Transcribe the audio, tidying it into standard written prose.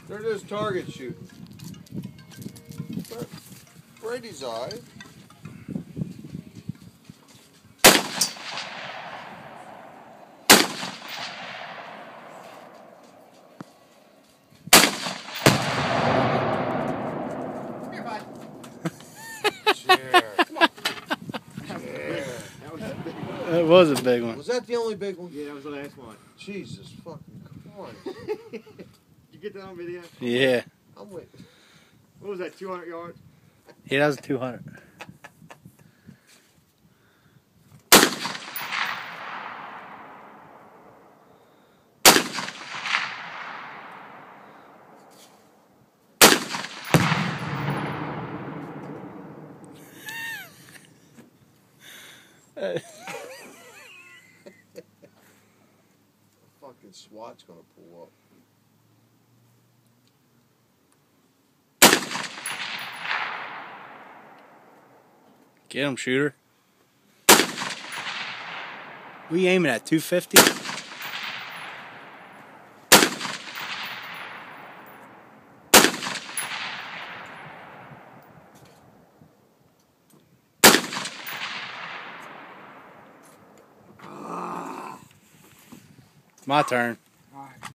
They're just target shooting. But Brady's eye. That was a big one. Was that the only big one? Yeah, that was the last one. Jesus fucking Christ. Did you get that on video? Yeah. I'm waiting. What was that, 200 yards? Yeah, that was 200. Fucking SWAT's gonna pull up. Get him, shooter. We aiming at 250? My turn.